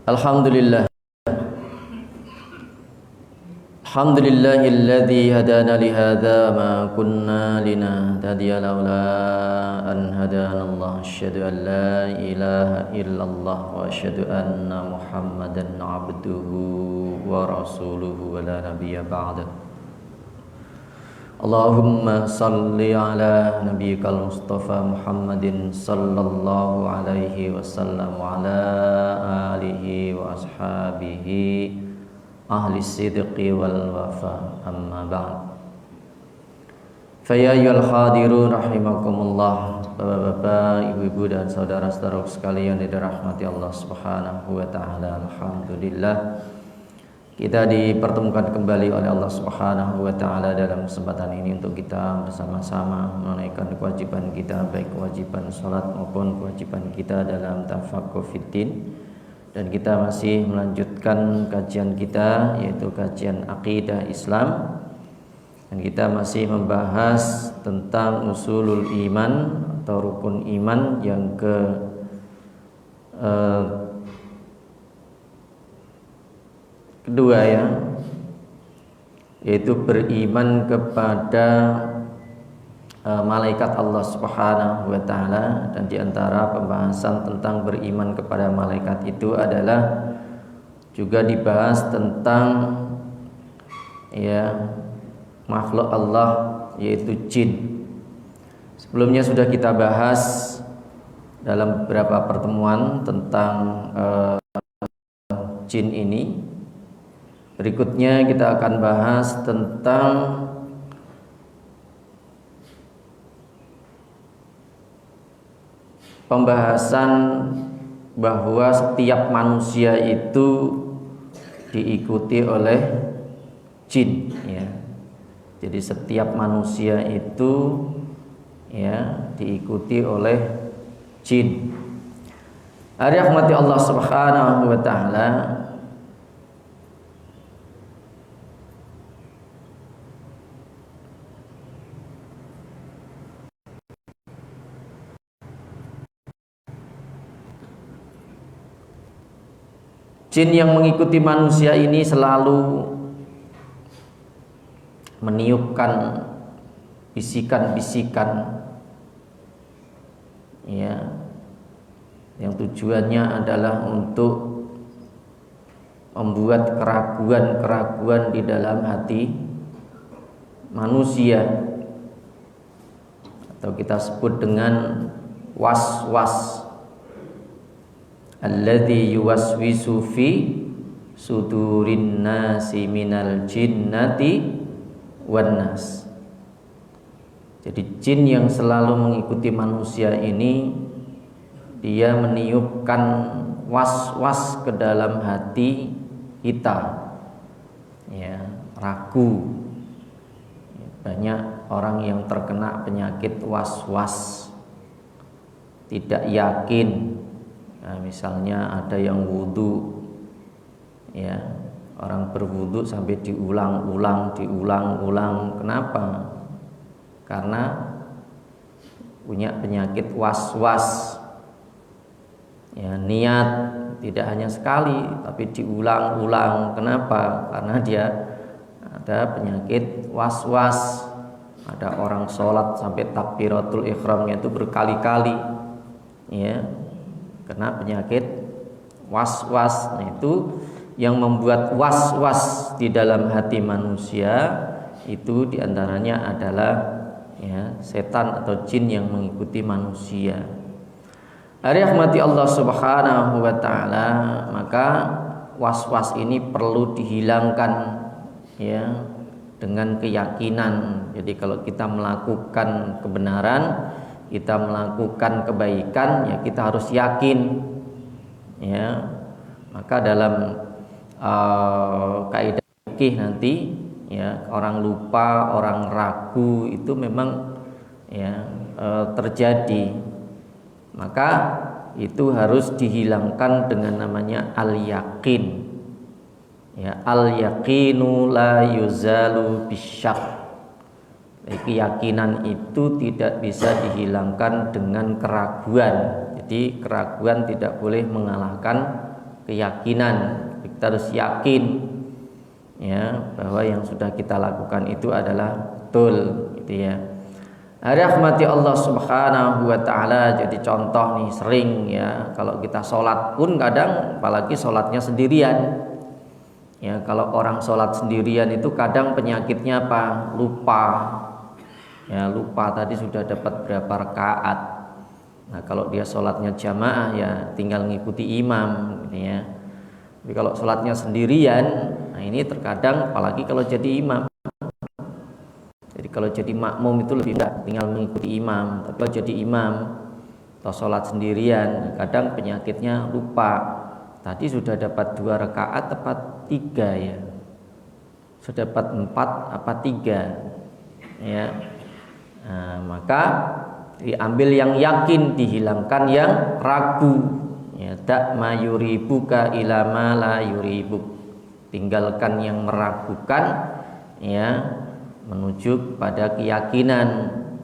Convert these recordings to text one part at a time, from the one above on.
Alhamdulillah. Alhamdulillahilladzi hadana li hadza ma kunna linahtadiya laula an hadanallah. Asyhadu an la ilaha illallah wa asyhadu anna Muhammadan abduhu wa rasuluhu wa la nabiyya ba'da. Allahumma salli ala nabiyyikal mustafa Muhammadin sallallahu alaihi wasallam wa ala alihi wa ashabihi ahli sidqi wal wafa, amma ba'd. Fa ya ayyuhal hadirun rahimakumullah, Bapak-bapak, ibu-ibu dan saudara-saudara sekalian yang dirahmati Allah Subhanahu wa taala. Alhamdulillah kita dipertemukan kembali oleh Allah Subhanahu wa taala dalam kesempatan ini untuk kita bersama-sama menunaikan kewajiban kita, baik kewajiban salat maupun kewajiban kita dalam tafaqquh fiddin. Dan kita masih melanjutkan kajian kita, yaitu kajian akidah Islam. Dan kita masih membahas tentang usulul iman atau rukun iman yang kedua ya, yaitu beriman kepada malaikat Allah Subhanahu wa taala. Dan diantara pembahasan tentang beriman kepada malaikat itu adalah juga dibahas tentang ya makhluk Allah, yaitu jin. Sebelumnya sudah kita bahas dalam beberapa pertemuan tentang jin ini. Berikutnya kita akan bahas tentang pembahasan bahwa setiap manusia itu diikuti oleh jin ya. Jadi setiap manusia itu ya diikuti oleh jin. Rahmati Allah Subhanahu wa taala. Jin yang mengikuti manusia ini selalu meniupkan bisikan-bisikan ya, yang tujuannya adalah untuk membuat keraguan-keraguan di dalam hati manusia, atau kita sebut dengan was-was. Alladzi yuwaswisu fi sudurin nasi minal jinnati wan nas. Jadi jin yang selalu mengikuti manusia ini, dia meniupkan was-was ke dalam hati kita ya, ragu. Banyak orang yang terkena penyakit was-was, tidak yakin. Nah, misalnya ada yang wudu ya, orang berwudu sampai diulang-ulang. Kenapa? Karena punya penyakit was-was ya, niat tidak hanya sekali tapi diulang-ulang. Kenapa? Karena dia ada penyakit was-was. Ada orang sholat sampai takbiratul ihramnya itu berkali-kali ya, kena penyakit was-was. Nah, itu yang membuat was-was di dalam hati manusia itu diantaranya adalah ya, setan atau jin yang mengikuti manusia. Rahmati Allah Subhanahu wa taala, maka was-was ini perlu dihilangkan ya dengan keyakinan. Jadi kalau kita melakukan kebenaran, kita melakukan kebaikan, ya kita harus yakin ya. Maka dalam kaidah fikih nanti ya, orang lupa, orang ragu itu memang ya terjadi. Maka itu harus dihilangkan dengan namanya al-yaqin ya. Al-yaqinu la yuzalu bisyak. Keyakinan itu tidak bisa dihilangkan dengan keraguan. Jadi keraguan tidak boleh mengalahkan keyakinan. Kita harus yakin ya bahwa yang sudah kita lakukan itu adalah betul gitu ya. Rahmati Allah Subhanahu wa taala. Jadi contoh nih, sering ya kalau kita sholat pun kadang, apalagi sholatnya sendirian. Ya, kalau orang sholat sendirian itu kadang penyakitnya apa? Lupa. Ya, lupa tadi sudah dapat berapa rakaat. Nah, kalau dia sholatnya jamaah ya tinggal ngikuti imam gitu ya. Tapi kalau sholatnya sendirian, nah ini terkadang apalagi kalau jadi imam. Jadi kalau jadi makmum itu lebih mudah, tinggal mengikuti imam. Tapi kalau jadi imam atau sholat sendirian, kadang penyakitnya lupa. Tadi sudah dapat 2 rakaat tepat 3 ya. Sudah dapat 4 apa 3 ya. Nah, maka diambil yang yakin, dihilangkan yang ragu ya. Dak ma yuribuka ila ma la yuribuk. Tinggalkan yang meragukan ya, menuju pada keyakinan.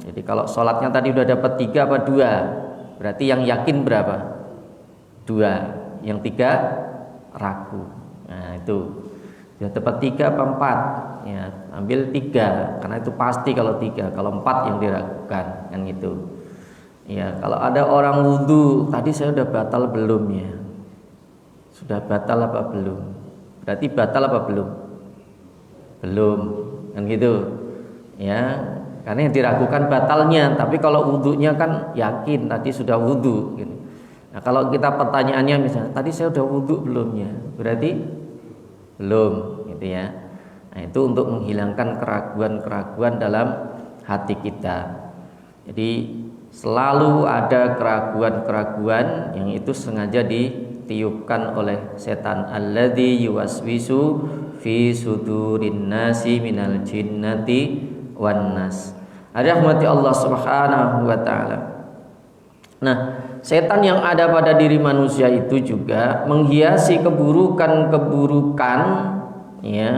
Jadi kalau sholatnya tadi udah dapat 3 apa 2, berarti yang yakin berapa? 2, yang 3 ragu. Nah itu sudah dapat 3 apa 4 ya, ambil 3 karena itu pasti kalau 3, kalau 4 yang diragukan kan gitu ya. Kalau ada orang wudhu, tadi saya udah batal belum ya, sudah batal apa belum, berarti batal apa belum, belum kan gitu ya, karena yang diragukan batalnya. Tapi kalau wudhunya kan yakin tadi sudah wudhu gitu. Nah kalau kita pertanyaannya misalnya tadi saya udah wudhu belum ya, berarti belum gitu ya. Nah itu untuk menghilangkan keraguan-keraguan dalam hati kita. Jadi selalu ada keraguan-keraguan yang itu sengaja ditiupkan oleh setan. Alladzi yuwaswisu fi sudurin nasi minal jinnati wan nas. Rahmati Allah Subhanahu wa taala. Nah, setan yang ada pada diri manusia itu juga menghiasi keburukan-keburukan ya,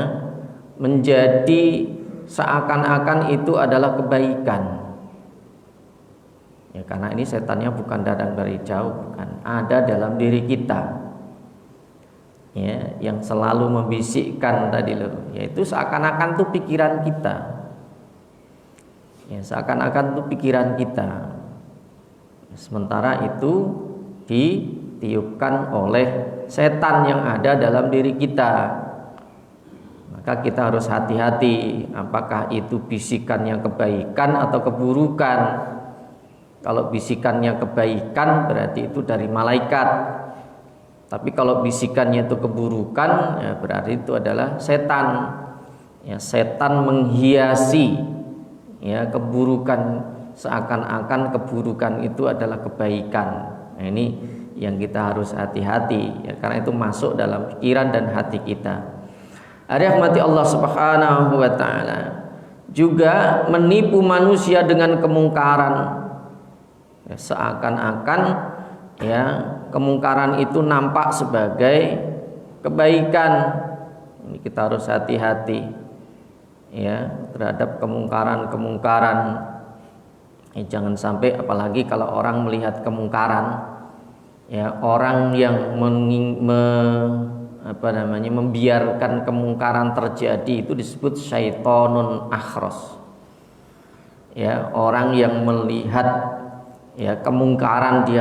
menjadi seakan-akan itu adalah kebaikan. Ya, karena ini setannya bukan datang dari jauh, bukan, ada dalam diri kita. Ya, yang selalu membisikkan tadi loh, yaitu seakan-akan tuh pikiran kita. Ya, seakan-akan tuh pikiran kita. Sementara itu ditiupkan oleh setan yang ada dalam diri kita. Maka kita harus hati-hati, apakah itu bisikannya kebaikan atau keburukan. Kalau bisikannya kebaikan berarti itu dari malaikat. Tapi kalau bisikannya itu keburukan, ya berarti itu adalah setan. Ya, setan menghiasi ya keburukan, seakan-akan keburukan itu adalah kebaikan. Nah, ini yang kita harus hati-hati ya, karena itu masuk dalam pikiran dan hati kita. Rahmati Allah Subhanahu wa taala. Juga menipu manusia dengan kemungkaran. Ya, seakan-akan ya kemungkaran itu nampak sebagai kebaikan. Ini kita harus hati-hati ya terhadap kemungkaran-kemungkaran. Jangan sampai, apalagi kalau orang melihat kemungkaran ya, orang yang membiarkan kemungkaran terjadi itu disebut syaitonun akhros. Ya, orang yang melihat ya kemungkaran di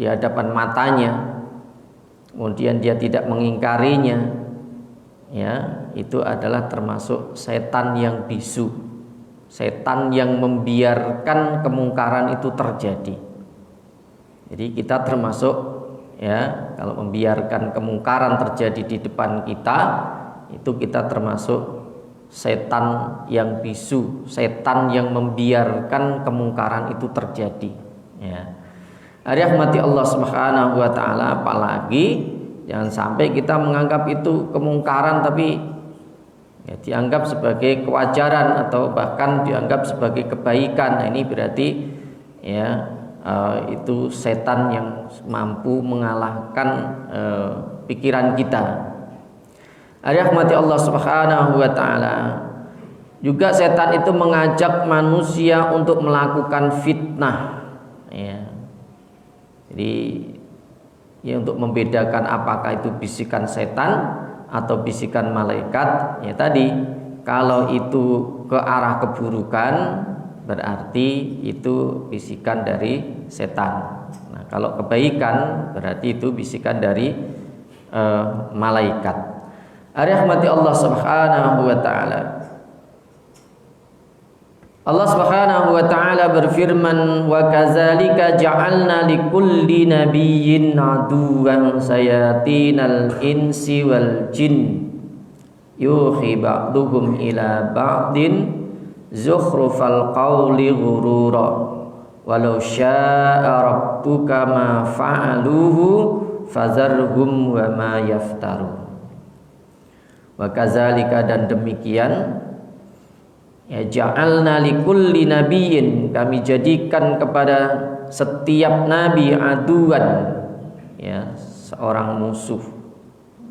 hadapan matanya, kemudian dia tidak mengingkarinya, ya itu adalah termasuk setan yang bisu, setan yang membiarkan kemungkaran itu terjadi. Jadi kita termasuk ya, kalau membiarkan kemungkaran terjadi di depan kita, itu kita termasuk setan yang bisu, setan yang membiarkan kemungkaran itu terjadi ya. Rahmati Allah Subhanahu wa taala. Apalagi jangan sampai kita menganggap itu kemungkaran tapi ya, dianggap sebagai kewajaran atau bahkan dianggap sebagai kebaikan. Nah, ini berarti ya itu setan yang mampu mengalahkan pikiran kita. Rahmati Allah Subhanahu wa taala. Juga setan itu mengajak manusia untuk melakukan fitnah ya. Jadi ya, untuk membedakan apakah itu bisikan setan atau bisikan malaikat. Ya tadi, kalau itu ke arah keburukan berarti itu bisikan dari setan. Nah, kalau kebaikan berarti itu bisikan dari malaikat. Rahmati Allah Subhanahu wa taala. Allah Subhanahu wa taala berfirman, wa kadzalika ja'alna likulli nabiyyin aduwwan sayatinal insi wal jin yuhi ba'duhum ila ba'din zukhrufal qawli ghurura walau syaa rabbuka ma fa'aluhu fazarhum wa ma yaftarun. Wa kadzalika, dan demikian, ya, ja'alna likulli nabiyyin, kami jadikan kepada setiap nabi aduan, ya, seorang musuh.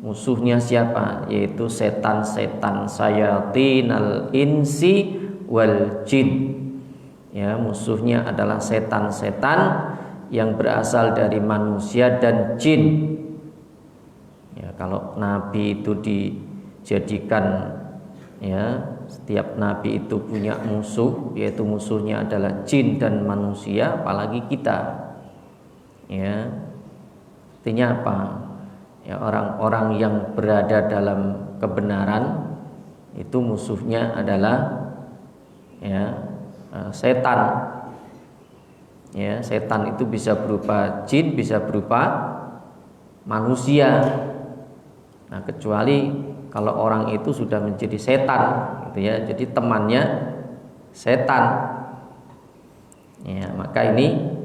Musuhnya siapa? Yaitu setan-setan, sayatinal insi wal jin. Ya, musuhnya adalah setan-setan yang berasal dari manusia dan jin. Ya, kalau nabi itu dijadikan, ya, setiap nabi itu punya musuh, yaitu musuhnya adalah jin dan manusia, apalagi kita. Ya, artinya apa? Ya, orang-orang yang berada dalam kebenaran itu musuhnya adalah, ya, setan. Ya, setan itu bisa berupa jin, bisa berupa manusia. Nah, kecuali kalau orang itu sudah menjadi setan, gitu ya, jadi temannya setan. Ya, maka ini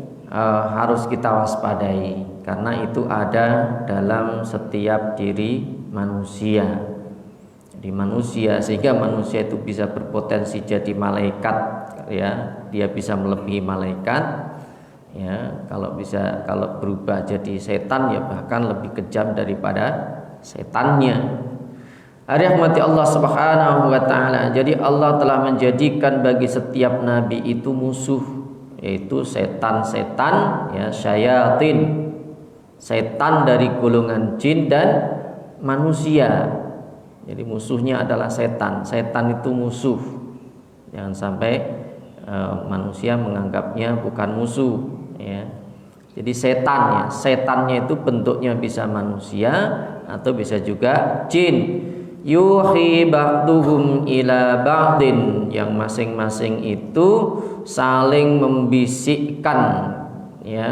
harus kita waspadai, karena itu ada dalam setiap diri manusia. Jadi manusia, sehingga manusia itu bisa berpotensi jadi malaikat, ya, dia bisa melebihi malaikat. Ya, kalau berubah jadi setan, ya bahkan lebih kejam daripada setannya. Rahmati Allah Subhanahu wa taala. Jadi Allah telah menjadikan bagi setiap nabi itu musuh, yaitu setan-setan, ya, syayatin, setan dari golongan jin dan manusia. Jadi musuhnya adalah setan. Setan itu musuh. Jangan sampai manusia menganggapnya bukan musuh, ya. Jadi setan, ya, setannya itu bentuknya bisa manusia atau bisa juga jin. Yuhi ba'duhum ila ba'din, yang masing-masing itu saling membisikkan, ya,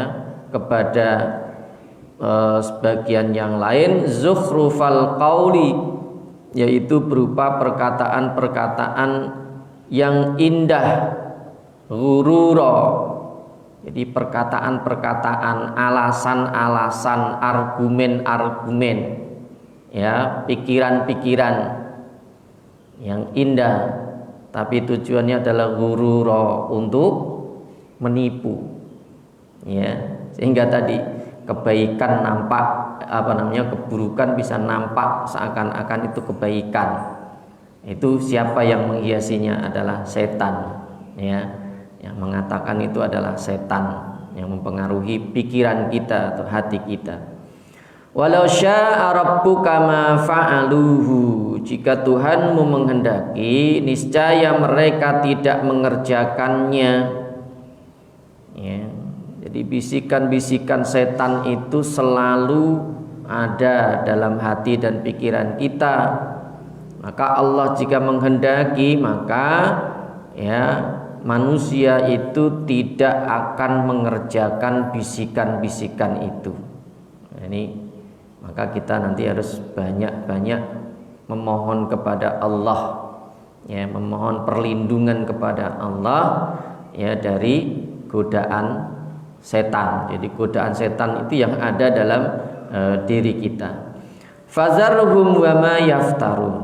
kepada sebagian yang lain, zukhrufal qauli, yaitu berupa perkataan-perkataan yang indah, ghurura. Jadi perkataan-perkataan, alasan-alasan, argumen-argumen, ya, pikiran-pikiran yang indah, tapi tujuannya adalah ghurura, untuk menipu, ya, sehingga tadi kebaikan nampak, keburukan bisa nampak seakan-akan itu kebaikan. Itu siapa yang menghiasinya? Adalah setan, ya, yang mengatakan itu adalah setan yang mempengaruhi pikiran kita atau hati kita. Walau syaa rabbuka ma fa'aluhu, jika Tuhanmu menghendaki, niscaya mereka tidak mengerjakannya. Ya, jadi bisikan-bisikan setan itu selalu ada dalam hati dan pikiran kita. Maka Allah jika menghendaki, maka, ya, manusia itu tidak akan mengerjakan bisikan-bisikan itu. Nah, ini maka kita nanti harus banyak-banyak memohon kepada Allah, ya, memohon perlindungan kepada Allah, ya, dari godaan setan. Jadi godaan setan itu yang ada dalam diri kita. Fazarhum wa ma yaftarun,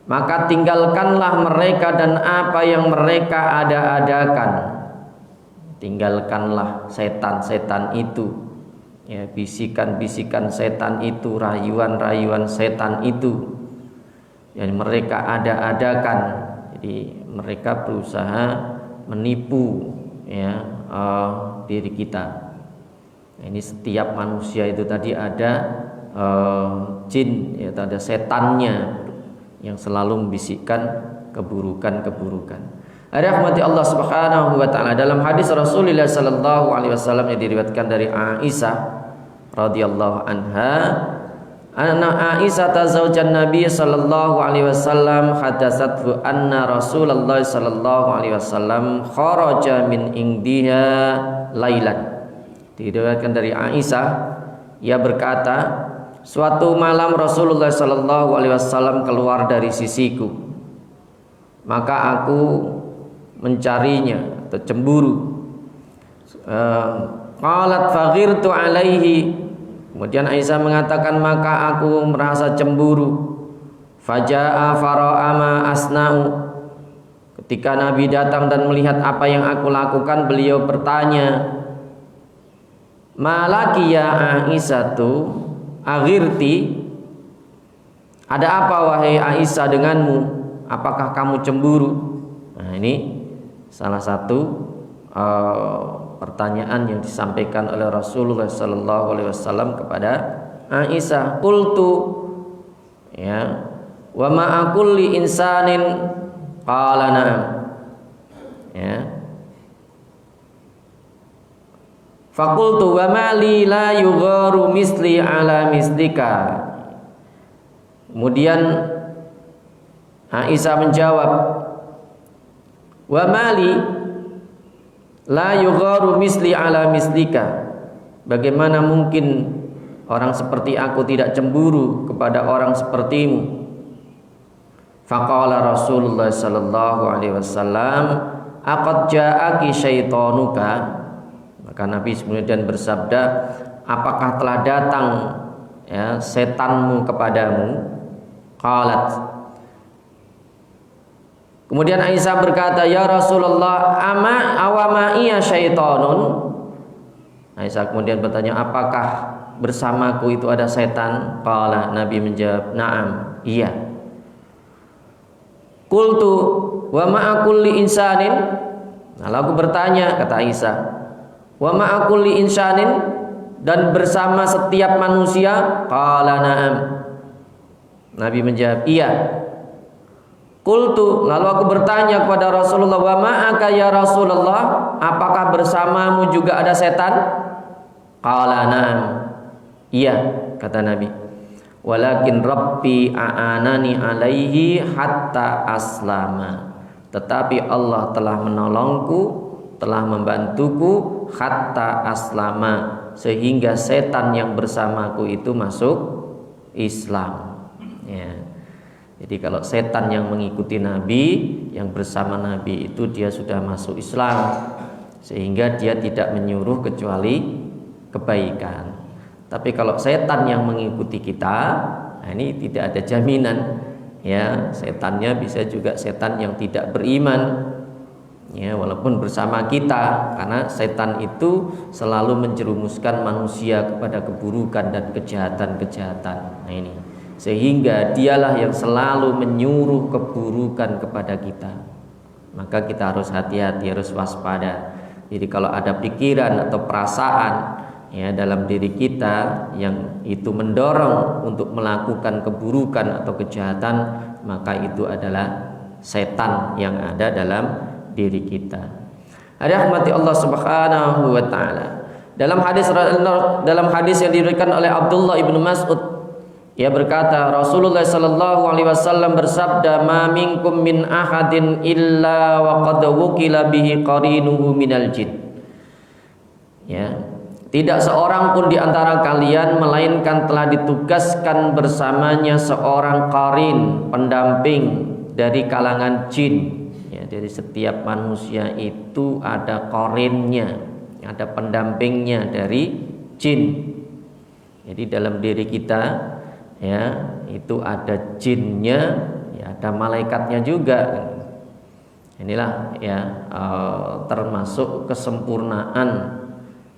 maka tinggalkanlah mereka dan apa yang mereka ada-adakan. Tinggalkanlah setan-setan itu, ya, bisikan-bisikan setan itu, rayuan-rayuan setan itu yang mereka ada-adakan. Jadi mereka berusaha menipu, ya, diri kita. Ini setiap manusia itu tadi ada jin, ya, ada setannya yang selalu membisikkan keburukan-keburukan. Ada rahmati Allah Subhanahu wa taala, dalam hadis Rasulullah sallallahu alaihi wasallam yang diriwayatkan dari Aisyah radhiyallahu anha, anna Aisyah zaujan Nabi sallallahu alaihi wasallam hadatsathu anna Rasulullah sallallahu alaihi wasallam kharaja min indiha lailan. Diriwayatkan dari Aisyah, ia berkata, suatu malam Rasulullah sallallahu alaihi wasallam keluar dari sisiku, maka aku mencarinya atau cemburu. Qalat faghirtu alaihi, kemudian Aisyah mengatakan maka aku merasa cemburu. Faja'a fara'a ma asna'u, ketika Nabi datang dan melihat apa yang aku lakukan, beliau bertanya, malaki ya Aisyatu aghirti, ada apa wahai Aisyah denganmu, apakah kamu cemburu? Nah, ini salah satu pertanyaan yang disampaikan oleh Rasulullah sallallahu alaihi wasallam kepada Aisyah. Qultu, ya, wa ma kulli insanin qala na'am, ya. Fakultu wa mali la yugharu misli ala mislika. Kemudian Aisyah menjawab, wa mali la yugharu misli ala mislika. Bagaimana mungkin orang seperti aku tidak cemburu kepada orang sepertimu? Faqala Rasulullah sallallahu alaihi wasallam, aqad ja'aki syaitanuka. Maka Nabi kemudian bersabda, apakah telah datang, ya, setanmu kepadamu? Qalat. Kemudian Aisyah berkata, ya Rasulullah, awama iya syaitanun. Aisyah kemudian bertanya, apakah bersamaku itu ada setan? Qala, Nabi menjawab, na'am, iya. Qultu wa ma'a kulli insanin. Lalu aku bertanya, kata Aisyah, wa ma'a kulli insanin, dan bersama setiap manusia? Qala na'am. Nabi menjawab, iya. Qultu, lalu aku bertanya kepada Rasulullah, wa ma'aka ya Rasulullah, apakah bersamamu juga ada setan? Qala na'am, iya, kata Nabi. Walakin Rabbi a'anani alaihi hatta aslama, tetapi Allah telah menolongku, telah membantuku hatta aslama, sehingga setan yang bersamaku itu masuk Islam, ya. Jadi kalau setan yang mengikuti Nabi, yang bersama Nabi itu dia sudah masuk Islam, sehingga dia tidak menyuruh kecuali kebaikan. Tapi kalau setan yang mengikuti kita, nah ini tidak ada jaminan, ya. Setannya bisa juga setan yang tidak beriman, ya, walaupun bersama kita, karena setan itu selalu menjerumuskan manusia kepada keburukan dan kejahatan-kejahatan. Nah ini, sehingga dialah yang selalu menyuruh keburukan kepada kita. Maka kita harus hati-hati, harus waspada. Jadi kalau ada pikiran atau perasaan, ya, dalam diri kita yang itu mendorong untuk melakukan keburukan atau kejahatan, maka itu adalah setan yang ada dalam diri kita. Ada rahmati Allah Subhanahu wa taala. Dalam hadis yang diriwayatkan oleh Abdullah ibnu Mas'ud, ia berkata, Rasulullah sallallahu alaihi wasallam bersabda, ma minkum min ahadin illa wa qad wukila bihi qarinuhu minal jin. Ya, tidak seorang pun di antara kalian melainkan telah ditugaskan bersamanya seorang qarin, pendamping dari kalangan jin. Ya, dari setiap manusia itu ada qarinnya, ada pendampingnya dari jin. Jadi dalam diri kita, ya, itu ada jinnya, ya, ada malaikatnya juga. Inilah, ya, termasuk kesempurnaan,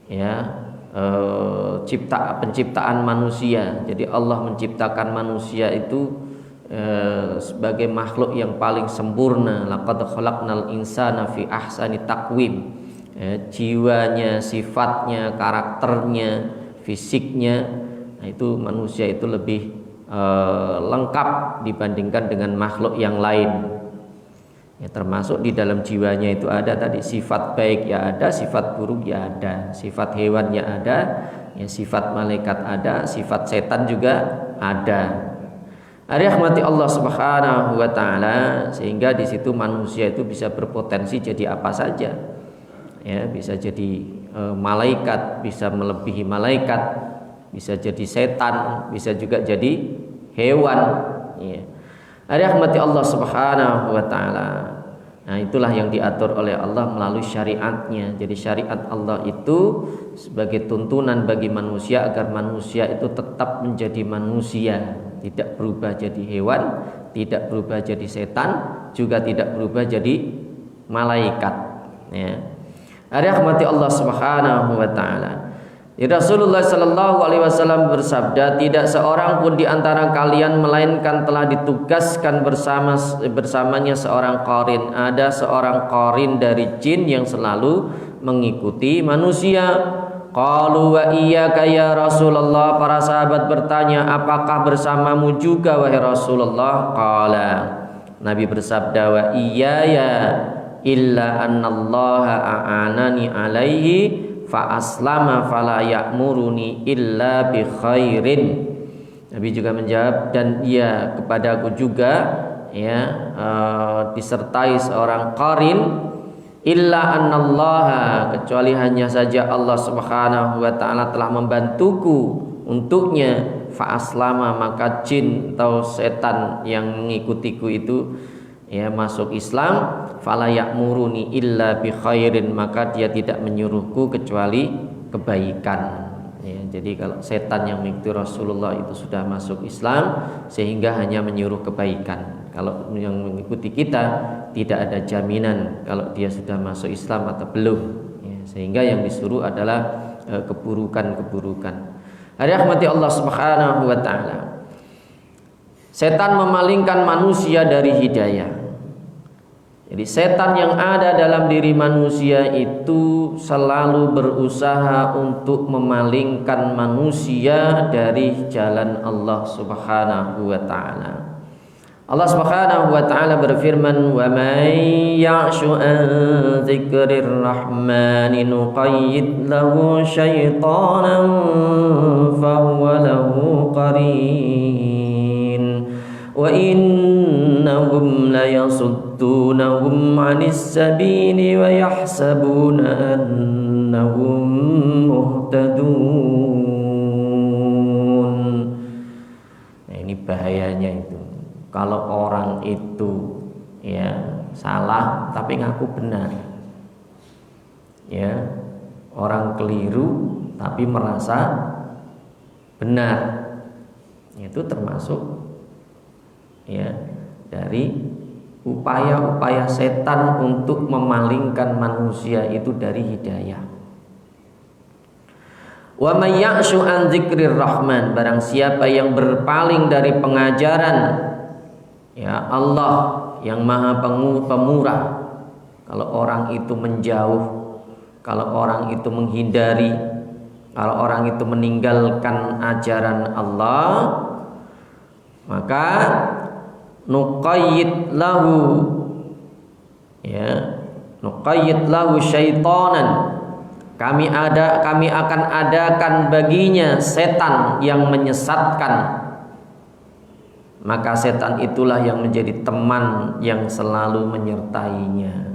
ya, penciptaan manusia. Jadi Allah menciptakan manusia itu sebagai makhluk yang paling sempurna. Laqad khalaqnal insana fi ahsani taqwim. jiwanya, sifatnya, karakternya, fisiknya. Nah, itu manusia itu lebih lengkap dibandingkan dengan makhluk yang lain. Ya, termasuk di dalam jiwanya itu ada tadi sifat baik ya ada, sifat buruk ya ada, sifat hewan ya ada, ya sifat malaikat ada, sifat setan juga ada. Rahmati Allah Subhanahu wa taala, sehingga di situ manusia itu bisa berpotensi jadi apa saja. Ya, bisa jadi malaikat, bisa melebihi malaikat, bisa jadi setan, bisa juga jadi hewan. Ya. Rahmati Allah Subhanahu wa taala. Nah, itulah yang diatur oleh Allah melalui syariatnya. Jadi syariat Allah itu sebagai tuntunan bagi manusia agar manusia itu tetap menjadi manusia, tidak berubah jadi hewan, tidak berubah jadi setan, juga tidak berubah jadi malaikat. Ya. Rahmati Allah Subhanahu wa taala. Rasulullah Sallallahu Alaihi Wasallam bersabda, tidak seorang pun di antara kalian melainkan telah ditugaskan bersamanya seorang qarin. Ada seorang qarin dari jin yang selalu mengikuti manusia. Qalu wa iyyaka ya Rasulullah. Para sahabat bertanya, apakah bersamamu juga wahai Rasulullah? Qala, Nabi bersabda, wa iyaya illa annallaha a'anani alaihi fa aslama fala ya'muruni illa bi khairin. Nabi juga menjawab, dan ia kepadaku juga ya disertai seorang qarin, illa annallaha, kecuali hanya saja Allah Subhanahu wa taala telah membantuku untuknya, fa aslama, maka jin atau setan yang mengikutiku itu ya masuk Islam, fala ya'muruni illa bi khairin, maka dia tidak menyuruhku kecuali kebaikan. Ya, jadi kalau setan yang mengikuti Rasulullah itu sudah masuk Islam sehingga hanya menyuruh kebaikan. Kalau yang mengikuti kita tidak ada jaminan kalau dia sudah masuk Islam atau belum. Ya, sehingga yang disuruh adalah keburukan-keburukan. Rahmati Allah Subhanahu wa taala. Setan memalingkan manusia dari hidayah. Jadi setan yang ada dalam diri manusia itu selalu berusaha untuk memalingkan manusia dari jalan Allah Subhanahu wa taala. Allah Subhanahu wa taala berfirman, "Wa may ya'shu an dzikrir rahmani nuqayyid lahu syaitanan fa huwa lahu qarin wa innahum la yasuddunahum 'anis sabili wa yahsabuna annahum muhtadun." Nah, ini bahayanya itu. Kalau orang itu ya salah tapi ngaku benar. Ya, orang keliru tapi merasa benar. Itu termasuk ya dari upaya-upaya setan untuk memalingkan manusia itu dari hidayah. Wa may ya'shu an dzikrir rahman, barang siapa yang berpaling dari pengajaran ya Allah yang Maha Pemurah. Kalau orang itu menjauh, kalau orang itu menghindari, kalau orang itu meninggalkan ajaran Allah, maka nuqayyid lahu syaitanan, kami akan adakan baginya setan yang menyesatkan, maka setan itulah yang menjadi teman yang selalu menyertainya.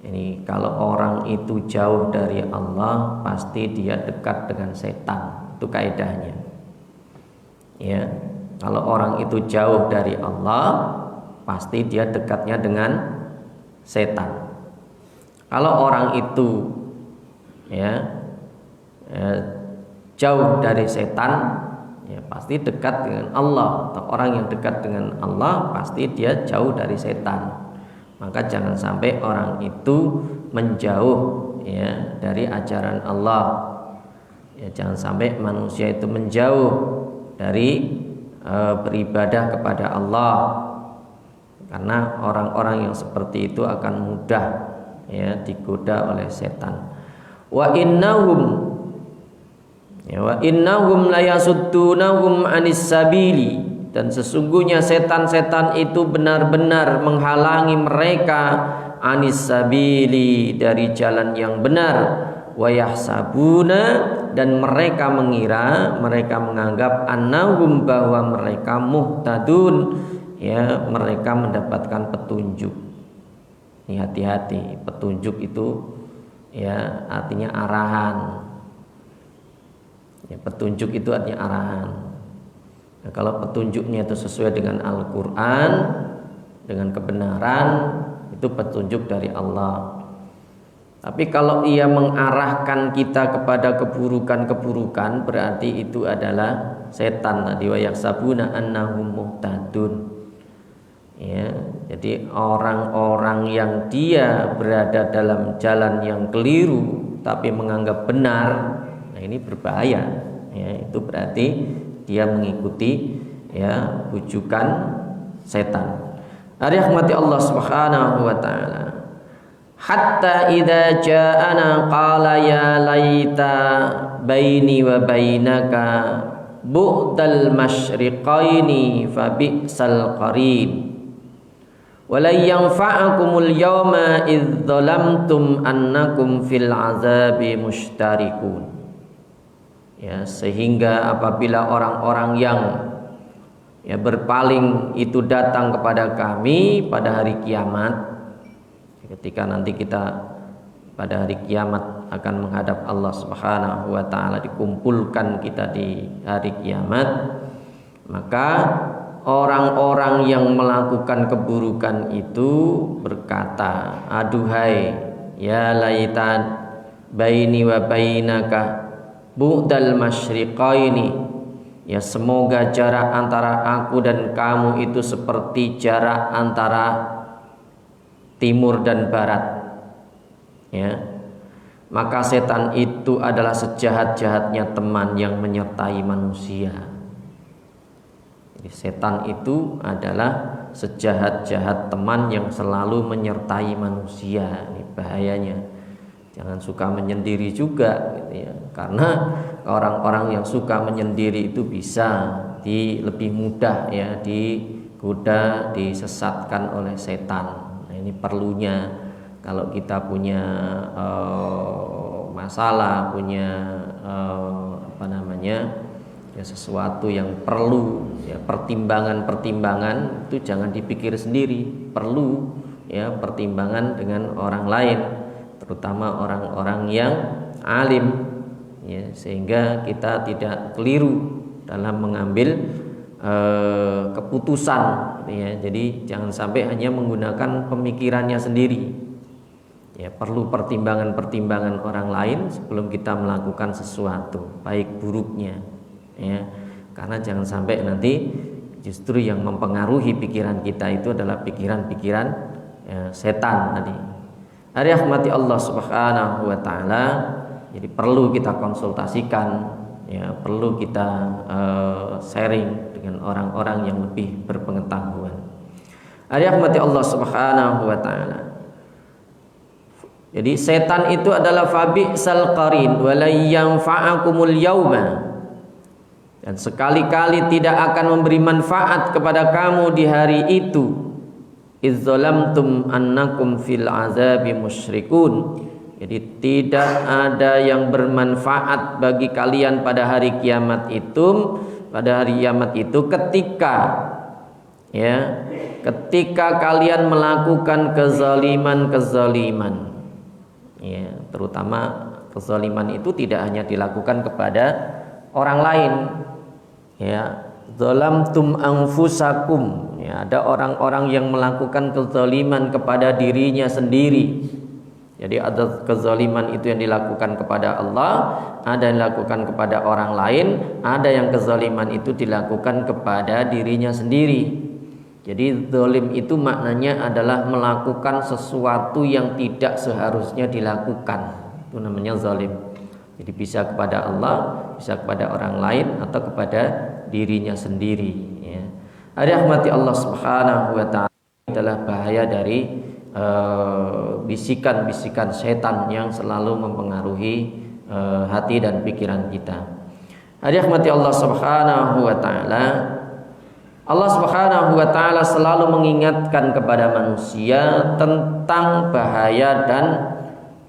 Ini kalau orang itu jauh dari Allah, pasti dia dekat dengan setan. Itu kaidahnya. Ya, kalau orang itu jauh dari Allah, pasti dia dekatnya dengan setan. Kalau orang itu jauh dari setan, ya pasti dekat dengan Allah. Atau orang yang dekat dengan Allah pasti dia jauh dari setan. Maka jangan sampai orang itu menjauh ya dari ajaran Allah. Ya, jangan sampai manusia itu menjauh dari beribadah kepada Allah. Karena orang-orang yang seperti itu akan mudah ya, digoda oleh setan. Wa innahum la yasuddunahum anis sabili, dan sesungguhnya setan-setan itu benar-benar menghalangi mereka anis sabili, dari jalan yang benar. Wa yahsabuna, dan mereka mengira, mereka menganggap annahum, bahwa mereka muhtadun, ya, mereka mendapatkan petunjuk. Ini hati-hati, petunjuk itu ya artinya arahan. Ya, petunjuk itu artinya arahan. Nah, kalau petunjuknya itu sesuai dengan Al-Quran, dengan kebenaran, itu petunjuk dari Allah. Tapi kalau ia mengarahkan kita kepada keburukan-keburukan, berarti itu adalah setan tadi. Wa yaksabuna annahum muhtadun. Ya, jadi orang-orang yang dia berada dalam jalan yang keliru tapi menganggap benar, nah ini berbahaya. Ya, itu berarti dia mengikuti ya bujukan setan. Rahmati Allah Subhanahu wa taala. Hatta idza ja'ana qala ya laita baini wa bainaka bu'dal masyriqaini fa bi'sal qarin. Wala yanfa'akumul yawma idz zalamtum annakum fil azabi mushtarikun. Ya, sehingga apabila orang-orang yang ya berpaling itu datang kepada kami pada hari kiamat, ketika nanti kita pada hari kiamat akan menghadap Allah Subhanahu wa taala, dikumpulkan kita di hari kiamat, maka orang-orang yang melakukan keburukan itu berkata, aduhai ya laitan baini wa bainaka bu'dal masyriqaini, ya semoga jarak antara aku dan kamu itu seperti jarak antara timur dan barat. Ya, maka setan itu adalah sejahat-jahatnya teman yang menyertai manusia. Setan itu adalah sejahat-jahat teman yang selalu menyertai manusia. Ini bahayanya. Jangan suka menyendiri juga, gitu ya. Karena orang-orang yang suka menyendiri itu bisa lebih mudah ya digoda, disesatkan oleh setan. Nah, ini perlunya kalau kita punya masalah, punya ya sesuatu yang perlu ya pertimbangan itu jangan dipikir sendiri, perlu ya pertimbangan dengan orang lain, terutama orang-orang yang alim ya, sehingga kita tidak keliru dalam mengambil keputusan ya. Jadi jangan sampai hanya menggunakan pemikirannya sendiri ya, perlu pertimbangan-pertimbangan orang lain sebelum kita melakukan sesuatu baik buruknya ya, karena jangan sampai nanti justru yang mempengaruhi pikiran kita itu adalah pikiran-pikiran ya, setan tadi. Rahmati Allah Subhanahu wa taala. Jadi perlu kita konsultasikan ya, perlu kita sharing dengan orang-orang yang lebih berpengetahuan. Rahmati Allah Subhanahu wa taala. Jadi setan itu adalah fabi'sal qarin wa la yanfa'akumul yauma, dan sekali-kali tidak akan memberi manfaat kepada kamu di hari itu. Izzalamtum annakum fil azabi musyrikun. Jadi tidak ada yang bermanfaat bagi kalian pada hari kiamat itu, ketika kalian melakukan kezaliman. Ya, terutama kezaliman itu tidak hanya dilakukan kepada orang lain. Ya, zalamtum anfusakum. Ya, ada orang-orang yang melakukan kezaliman kepada dirinya sendiri. Jadi ada kezaliman itu yang dilakukan kepada Allah, ada yang dilakukan kepada orang lain, ada yang kezaliman itu dilakukan kepada dirinya sendiri. Jadi zalim itu maknanya adalah melakukan sesuatu yang tidak seharusnya dilakukan. Itu namanya zalim. Jadi bisa kepada Allah, bisa kepada orang lain, atau kepada dirinya sendiri ya. Rahmati Allah Subhanahu wa ta'ala adalah bahaya dari bisikan-bisikan setan yang selalu mempengaruhi hati dan pikiran kita. Dirahmati Allah Subhanahu wa taala. Allah Subhanahu wa taala selalu mengingatkan kepada manusia tentang bahaya dan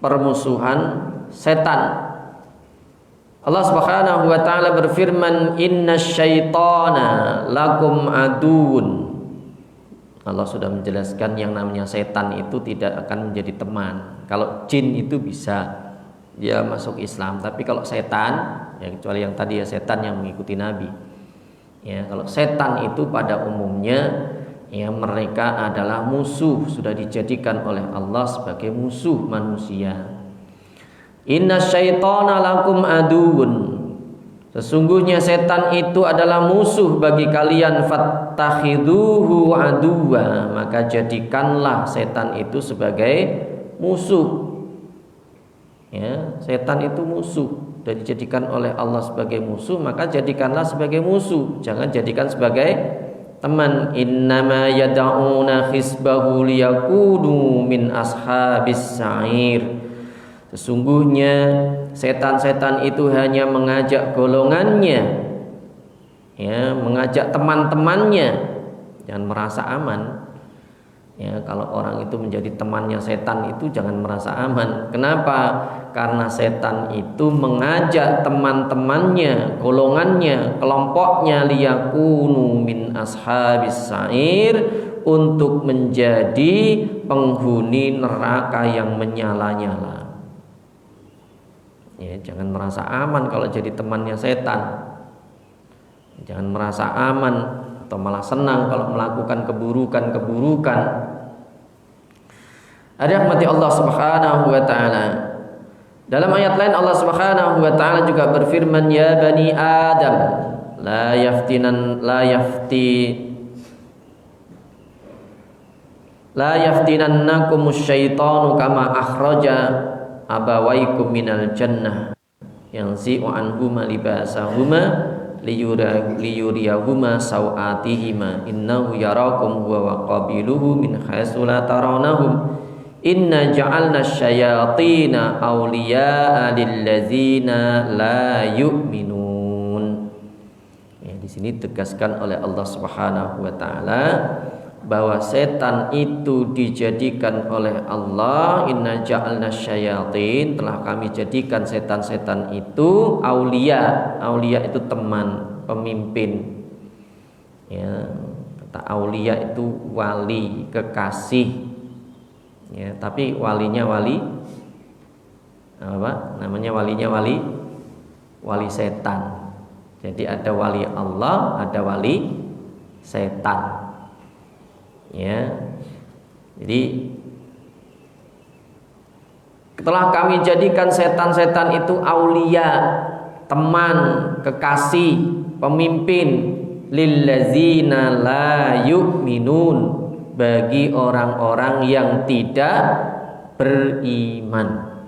permusuhan setan. Allah Subhanahu wa taala berfirman, "Innasyaitana lakum aduun." Allah sudah menjelaskan yang namanya setan itu tidak akan menjadi teman. Kalau jin itu bisa dia masuk Islam, tapi kalau setan, ya kecuali yang tadi ya setan yang mengikuti Nabi. Ya, kalau setan itu pada umumnya ya mereka adalah musuh, sudah dijadikan oleh Allah sebagai musuh manusia. Inna syaitana lakum aduun. Sesungguhnya setan itu adalah musuh bagi kalian, fattakhiduhu aduwa, maka jadikanlah setan itu sebagai musuh. Ya, setan itu musuh dan dijadikan oleh Allah sebagai musuh, maka jadikanlah sebagai musuh, jangan jadikan sebagai teman. Innama yad'una hisbahu liyakunu min ashabis sa'ir. Sesungguhnya setan-setan itu hanya mengajak golongannya, ya, mengajak teman-temannya. Jangan merasa aman. Ya, kalau orang itu menjadi temannya setan itu jangan merasa aman. Kenapa? Karena setan itu mengajak teman-temannya, golongannya, kelompoknya liyakunu min ashabis sa'ir, untuk menjadi penghuni neraka yang menyala-nyala. Ya, jangan merasa aman kalau jadi temannya setan. Jangan merasa aman atau malah senang kalau melakukan keburukan-keburukan. Dirahmati Allah Subhanahu wa taala. Dalam ayat lain Allah Subhanahu wa taala juga berfirman, ya bani Adam, la yaftinannakumus syaitanu kama akhraja abawaikum minal jannah yanzi'u anhuma libasahuma liyuriyahuma sawatihima innahu yarakum huwa wa qabiluhu min haitsu la tarawnahum inna ja'alna syayatina awliya'a lilladzina la yu'minun. Ya, di sini ditegaskan oleh Allah Subhanahu wa taala bahwa setan itu dijadikan oleh Allah, inna ja'alna syayatin, telah kami jadikan setan-setan itu aulia. Aulia itu teman, pemimpin. Ya, kata aulia itu wali, kekasih. Ya, tapi walinya wali apa? Namanya walinya wali setan. Jadi ada wali Allah, ada wali setan. Ya, jadi setelah kami jadikan setan-setan itu aulia, teman, kekasih, pemimpin, lillazina la yu'minun, bagi orang-orang yang tidak beriman.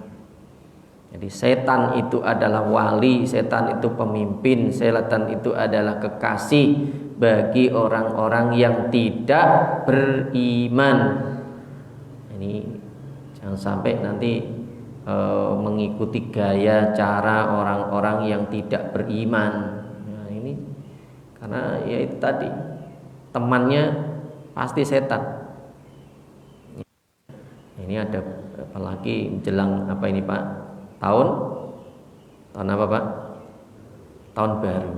Jadi setan itu adalah wali, setan itu pemimpin, setan itu adalah kekasih bagi orang-orang yang tidak beriman. Ini jangan sampai nanti mengikuti gaya cara orang-orang yang tidak beriman. Nah, ini karena ya itu tadi temannya pasti setan. Ini ada apalagi menjelang apa ini Pak? Tahun apa Pak? Tahun baru.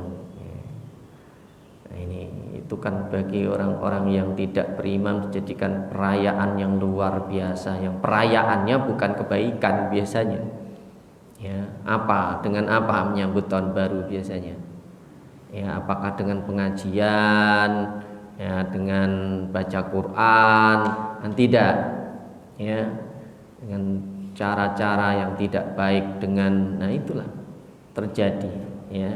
Nah, ini itu kan bagi orang-orang yang tidak beriman dijadikan perayaan yang luar biasa, yang perayaannya bukan kebaikan biasanya. Ya, dengan apa menyambut tahun baru biasanya? Ya, apakah dengan pengajian, ya, dengan baca Quran? Tidak. Ya, dengan cara-cara yang tidak baik, nah itulah terjadi. Ya.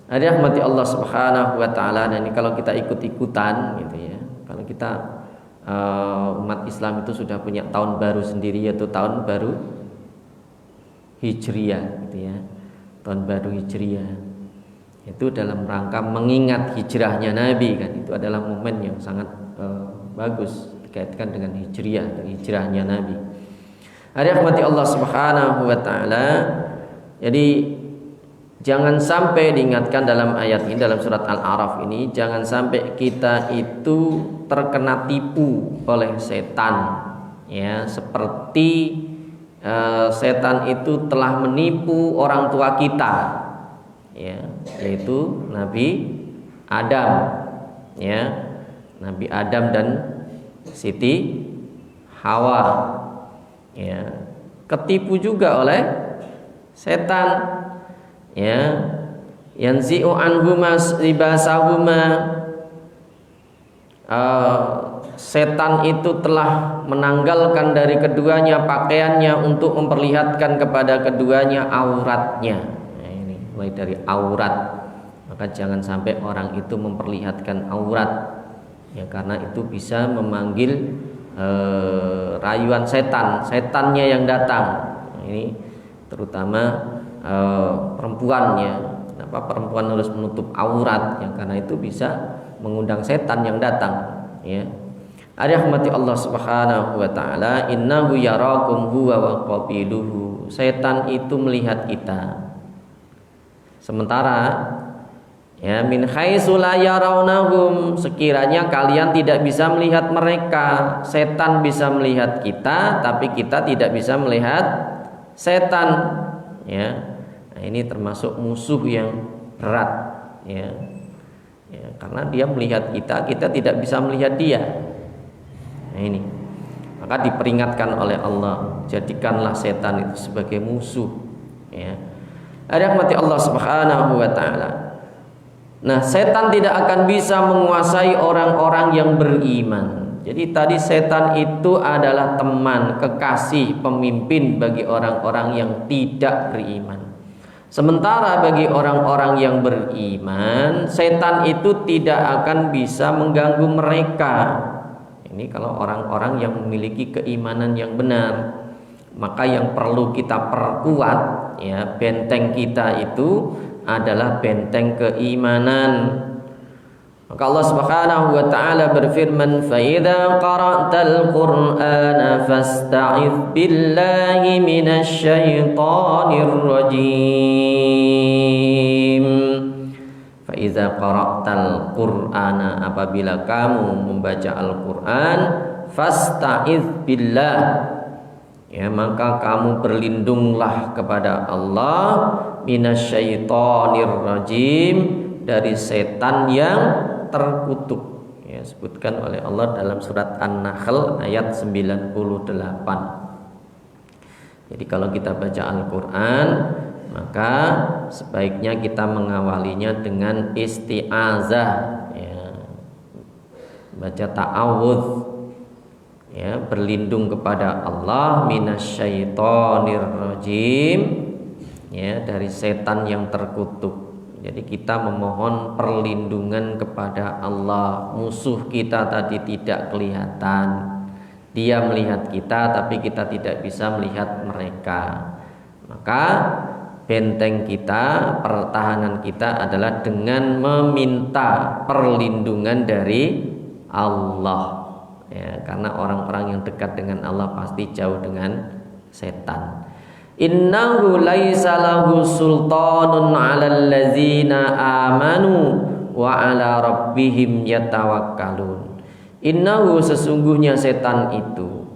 Dirahmati Allah Subhanahu wa taala. Dan ini kalau kita ikut-ikutan gitu ya. Kalau kita umat Islam itu sudah punya tahun baru sendiri, yaitu tahun baru Hijriah gitu ya. Tahun baru Hijriah. Itu dalam rangka mengingat hijrahnya Nabi kan. Itu adalah momen yang sangat bagus dikaitkan dengan hijrahnya Nabi. Rahmati Allah Subhanahu wa taala. Jadi jangan sampai diingatkan dalam ayat ini, dalam surat Al-A'raf ini, jangan sampai kita itu terkena tipu oleh setan, ya, seperti setan itu telah menipu orang tua kita, ya, yaitu Nabi Adam, ya, Nabi Adam dan Siti Hawa, ya, ketipu juga oleh setan. Ya, yanzi'u anhuma libasahuma, setan itu telah menanggalkan dari keduanya pakaiannya untuk memperlihatkan kepada keduanya auratnya. Nah, ini mulai dari aurat, maka jangan sampai orang itu memperlihatkan aurat, ya, karena itu bisa memanggil rayuan setannya yang datang. Nah, ini terutama perempuannya. Kenapa perempuan harus menutup aurat? Ya, karena itu bisa mengundang setan yang datang, ya. Rahmati Allah Subhanahu wa taala, innahu yarakum huwa wa qabiluhu. Setan itu melihat kita. Sementara, ya, min haitsu la yarawnahum, sekiranya kalian tidak bisa melihat mereka. Setan bisa melihat kita, tapi kita tidak bisa melihat setan, ya. Nah, ini termasuk musuh yang berat, ya. Ya, karena dia melihat kita tidak bisa melihat dia. Nah, ini maka diperingatkan oleh Allah, jadikanlah setan itu sebagai musuh, ya. Rahmati Allah Subhanahu wa taala. Nah, setan tidak akan bisa menguasai orang-orang yang beriman. Jadi tadi setan itu adalah teman, kekasih, pemimpin bagi orang-orang yang tidak beriman. Sementara bagi orang-orang yang beriman, setan itu tidak akan bisa mengganggu mereka. Ini kalau orang-orang yang memiliki keimanan yang benar. Maka yang perlu kita perkuat, ya, benteng kita itu adalah benteng keimanan. Maka Allah Subhanahu wa taala berfirman, "Fa idza qara'tal Qur'ana fasta'idz billahi minasy syaithanir rajim." Fa idza qara'tal Qur'ana, apabila kamu membaca Al-Qur'an, fasta'idz billah, ya, maka kamu berlindunglah kepada Allah, minasy syaithanir rajim, dari setan yang terkutuk, ya, sebutkan oleh Allah dalam surat An-Nahl ayat 98. Jadi kalau kita baca Al-Qur'an, maka sebaiknya kita mengawalinya dengan isti'azah, ya, baca ta'awudz, ya, berlindung kepada Allah minasyaitonir rajim, ya, dari setan yang terkutuk. Jadi kita memohon perlindungan kepada Allah. Musuh kita tadi tidak kelihatan, dia melihat kita tapi kita tidak bisa melihat mereka. Maka benteng kita, pertahanan kita adalah dengan meminta perlindungan dari Allah, ya, karena orang-orang yang dekat dengan Allah pasti jauh dengan setan. Innahu laisa lahu sultanun 'alal ladzina amanu wa 'ala rabbihim yatawakkalun. Innahu, sesungguhnya setan itu,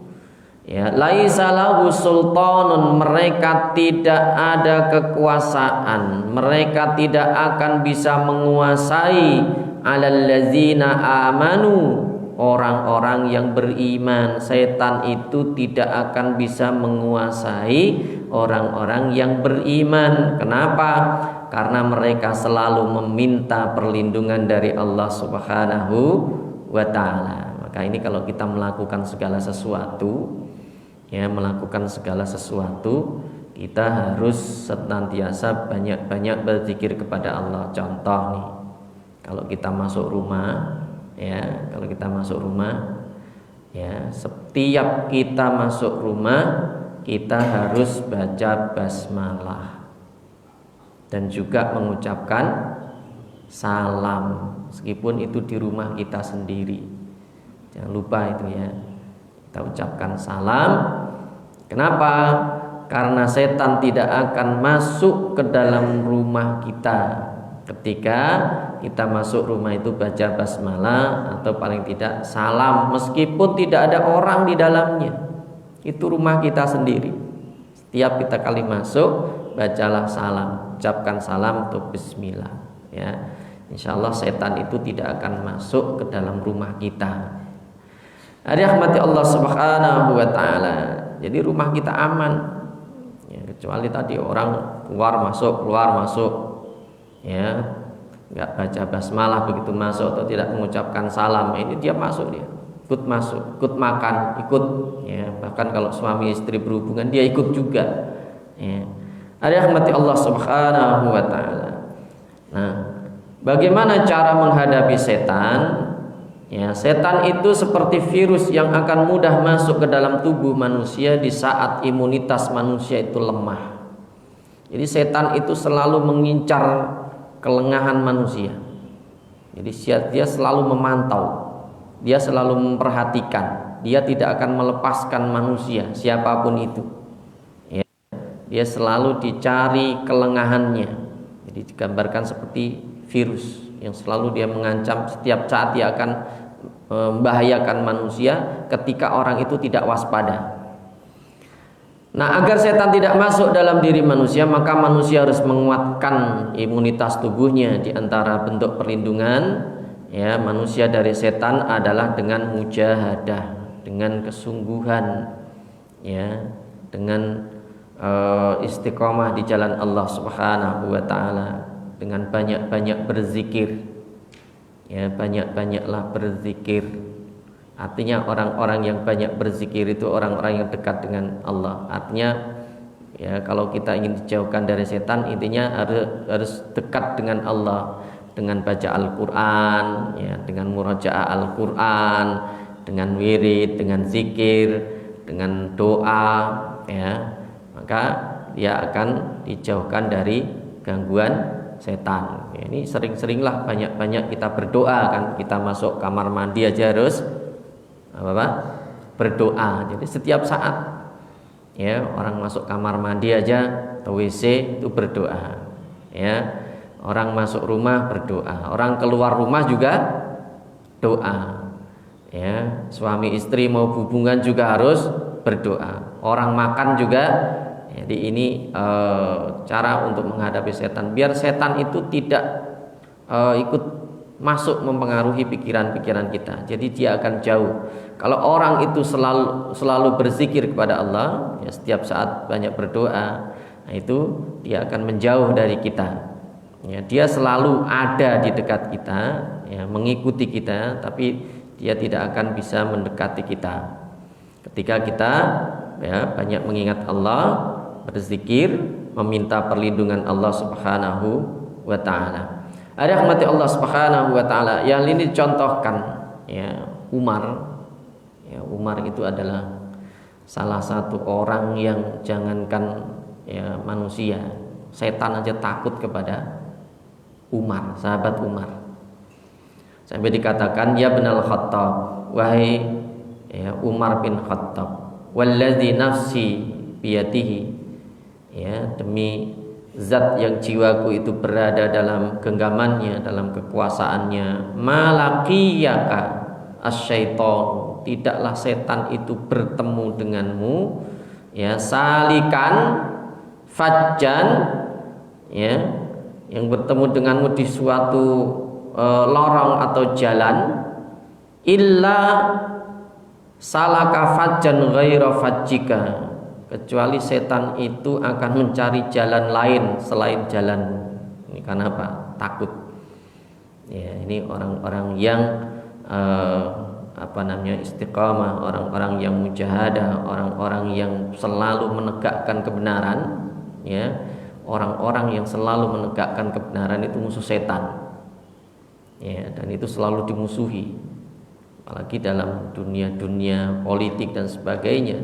ya, laisa lahu sultanun, mereka tidak ada kekuasaan, mereka tidak akan bisa menguasai 'alal ladzina amanu, orang-orang yang beriman. Setan itu tidak akan bisa menguasai orang-orang yang beriman. Kenapa? Karena mereka selalu meminta perlindungan dari Allah Subhanahu wa ta'ala. Maka ini kalau kita melakukan segala sesuatu, ya, melakukan segala sesuatu, kita harus senantiasa banyak-banyak berzikir kepada Allah. Contoh nih, kalau kita masuk rumah, ya, kalau kita masuk rumah, ya, setiap kita masuk rumah kita harus baca basmalah dan juga mengucapkan salam, meskipun itu di rumah kita sendiri. Jangan lupa itu ya. Kita ucapkan salam. Kenapa? Karena setan tidak akan masuk ke dalam rumah kita ketika kita masuk rumah itu baca basmalah atau paling tidak salam, meskipun tidak ada orang di dalamnya. Itu rumah kita sendiri. Setiap kita kali masuk, bacalah salam, ucapkan salam atau bismillah ya. Insyaallah setan itu tidak akan masuk ke dalam rumah kita. Rahmati Allah Subhanahu wa taala. Jadi rumah kita aman. Ya, kecuali tadi orang keluar masuk ya, nggak baca basmalah begitu masuk atau tidak mengucapkan salam, ini dia masuk, dia ikut masuk, ikut makan, ikut ya, bahkan kalau suami istri berhubungan dia ikut juga ya. Rahmati Allah Subhanahu wa taala. Nah, bagaimana cara menghadapi setan? Ya, setan itu seperti virus yang akan mudah masuk ke dalam tubuh manusia di saat imunitas manusia itu lemah. Jadi setan itu selalu mengincar kelengahan manusia. Jadi dia selalu memantau, dia selalu memperhatikan, dia tidak akan melepaskan manusia siapapun itu. Ya, dia selalu dicari kelengahannya. Jadi digambarkan seperti virus yang selalu dia mengancam, setiap saat dia akan membahayakan manusia ketika orang itu tidak waspada. Nah, agar setan tidak masuk dalam diri manusia, maka manusia harus menguatkan imunitas tubuhnya. Di antara bentuk perlindungan ya manusia dari setan adalah dengan mujahadah, dengan kesungguhan ya, dengan istiqomah di jalan Allah Subhanahu wa taala, dengan banyak-banyak berzikir. Ya, banyak-banyaklah berzikir. Artinya orang-orang yang banyak berzikir itu orang-orang yang dekat dengan Allah. Artinya ya, kalau kita ingin dijauhkan dari setan, intinya harus dekat dengan Allah, dengan baca Al-Qur'an ya, dengan murajaah Al-Qur'an, dengan wirid, dengan zikir, dengan doa ya. Maka dia akan dijauhkan dari gangguan setan. Ya, ini sering-seringlah banyak-banyak kita berdoa kan. Kita masuk kamar mandi aja harus berdoa. Jadi setiap saat ya, orang masuk kamar mandi aja atau WC itu berdoa. Ya, orang masuk rumah berdoa, orang keluar rumah juga doa. Ya, suami istri mau hubungan juga harus berdoa. Orang makan juga. Jadi ini cara untuk menghadapi setan, biar setan itu tidak ikut masuk mempengaruhi pikiran-pikiran kita. Jadi dia akan jauh. Kalau orang itu selalu berzikir kepada Allah, ya, setiap saat banyak berdoa, nah itu dia akan menjauh dari kita. Ya, dia selalu ada di dekat kita, ya, mengikuti kita, tapi dia tidak akan bisa mendekati kita. Ketika kita ya banyak mengingat Allah, berzikir, meminta perlindungan Allah Subhanahu wa taala. Rahmati Allah Subhanahu wa taala. Yang ini dicontohkan ya Umar. Ya, Umar itu adalah salah satu orang yang jangankan ya manusia, setan aja takut kepada Umar, sahabat Umar. Sampai dikatakan ya Ibnul Khattab, wahai ya Umar bin Khattab, wallazi nafsi biyadihi, ya demi zat yang jiwaku itu berada dalam genggamannya, dalam kekuasaannya, malaqiyaka asyaiton, tidaklah setan itu bertemu denganmu ya salikan fajjan, ya yang bertemu denganmu di suatu lorong atau jalan, illa salaka fajjan ghaira fajjika, kecuali setan itu akan mencari jalan lain selain jalan. Ini karena apa? Takut. Ya, ini orang-orang yang istiqamah, orang-orang yang mujahadah, orang-orang yang selalu menegakkan kebenaran. Ya, orang-orang yang selalu menegakkan kebenaran itu musuh setan. Ya, dan itu selalu dimusuhi. Apalagi dalam dunia politik dan sebagainya.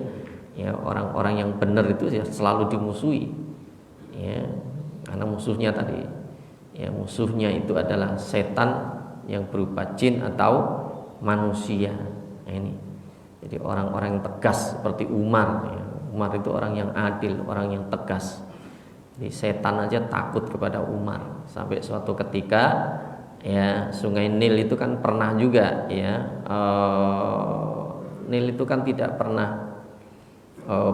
Ya, orang-orang yang benar itu ya selalu dimusuhi, ya, karena musuhnya tadi, ya musuhnya itu adalah setan yang berupa jin atau manusia. Nah, ini. Jadi orang-orang yang tegas seperti Umar ya. Umar itu orang yang adil, orang yang tegas. Jadi setan aja takut kepada Umar. Sampai suatu ketika ya Sungai Nil itu kan pernah juga ya Nil itu kan tidak pernah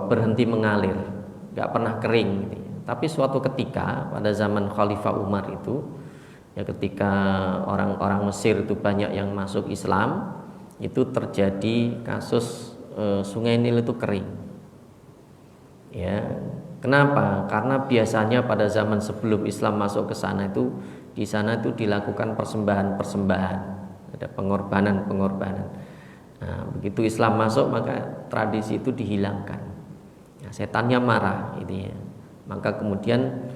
berhenti mengalir, nggak pernah kering gitu ya. Tapi suatu ketika pada zaman Khalifah Umar itu ya ketika orang-orang Mesir itu banyak yang masuk Islam, itu terjadi kasus Sungai Nil itu kering. Ya, kenapa? Karena biasanya pada zaman sebelum Islam masuk ke sana itu di sana itu dilakukan persembahan-persembahan, ada pengorbanan-pengorbanan. Nah, begitu Islam masuk maka tradisi itu dihilangkan. Nah, setannya marah, gitu ya. Maka kemudian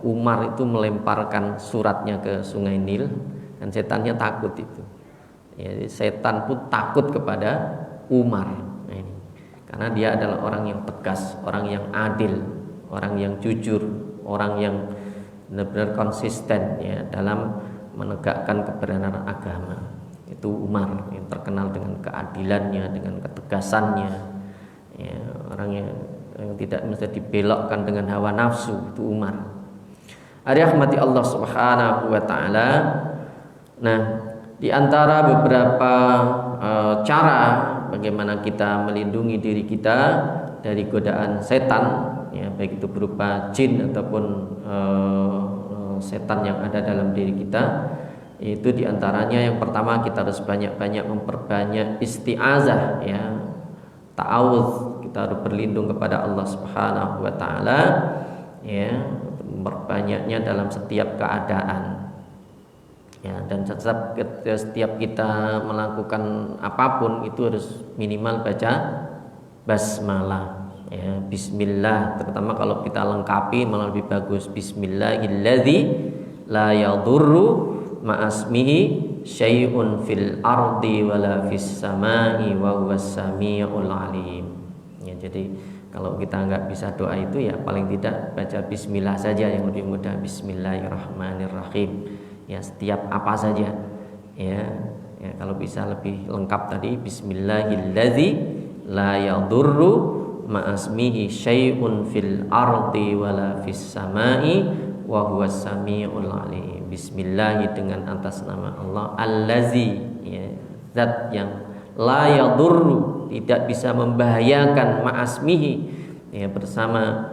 Umar itu melemparkan suratnya ke Sungai Nil dan setannya takut itu. Ya, setan pun takut kepada Umar. Nah, ini. Karena dia adalah orang yang tegas, orang yang adil, orang yang jujur, orang yang benar-benar konsisten ya dalam menegakkan kebenaran agama. Itu Umar yang terkenal dengan keadilannya, dengan ketegasannya. Ya, orang yang tidak mesti dibelokkan dengan hawa nafsu, itu Umar. Rahmati Allah Subhanahu wa taala. Nah, di antara beberapa cara bagaimana kita melindungi diri kita dari godaan setan, ya, baik itu berupa jin ataupun setan yang ada dalam diri kita, itu diantaranya yang pertama kita harus banyak-banyak memperbanyak isti'azah, ya, ta'awudz, kita harus berlindung kepada Allah Subhanahu wa taala, ya, memperbanyaknya dalam setiap keadaan. Ya, dan setiap kita melakukan apapun itu harus minimal baca basmalah, ya, bismillah. Terutama kalau kita lengkapi malah lebih bagus, bismillahilladzi la yadurru ma'asmihi syai'un fil ardi wala fis samai wa huwas samiul alim. Ya, jadi kalau kita nggak bisa doa itu ya paling tidak baca bismillah saja yang lebih mudah, bismillahirrahmanirrahim. Ya, setiap apa saja, ya, ya, kalau bisa lebih lengkap tadi, bismillahilladzi la yadurru ma'asmihi syai'un fil ardi wala fis samai wa huwas samiul alim. Bismillah dengan atas nama Allah, allazi, ya, zat yang la yadurru, tidak bisa membahayakan, ma'asmihi, ya, bersama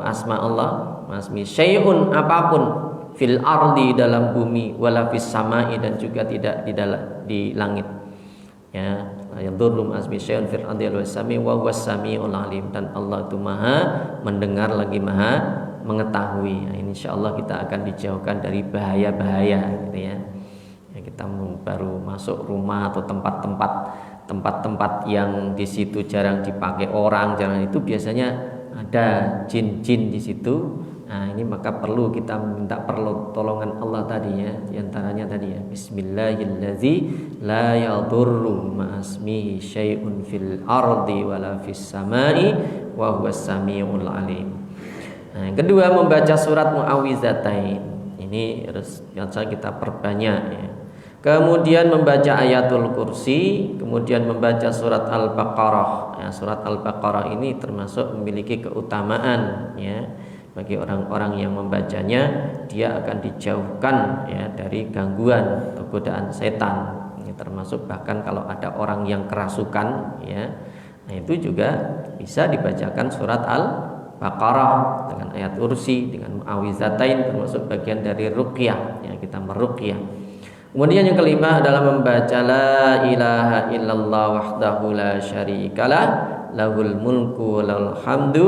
asma Allah, ma'asmi syai'un, apapun, fil ardi, dalam bumi, wala fis samai, dan juga tidak di langit. Ya, yadurrum asmi syai'un fil ardi wal sami wa huwas samiul alim, dan Allah itu Maha mendengar lagi Maha mengetahui. Nah, insyaallah kita akan dijauhkan dari bahaya-bahaya, gitu ya. Ya, kita baru masuk rumah atau tempat-tempat yang di situ jarang dipakai orang, jarang, itu biasanya ada jin-jin di situ. Nah, ini maka perlu kita minta pertolongan Allah tadi, ya, diantaranya tadi, ya, bismillahilladzi la yadurru ma'asmihi syai'un fil ardi wala fis samai wa huwas samiul alim. Nah, yang kedua membaca surat Muawwizatain. Ini harus kita perbanyak, ya. Kemudian membaca ayatul kursi, kemudian membaca surat Al-Baqarah. Ya, surat Al-Baqarah ini termasuk memiliki keutamaan, ya. Bagi orang-orang yang membacanya, dia akan dijauhkan, ya, dari gangguan atau godaan setan. Ini termasuk bahkan kalau ada orang yang kerasukan, ya, nah itu juga bisa dibacakan surat Al-Baqarah dengan ayat kursi, dengan Muawwizatain, termasuk bagian dari ruqyah, ya, kita meruqyah. Kemudian yang kelima adalah membaca la ilaha illallah wahdahu la syarikalah lahul mulku wa lahul hamdu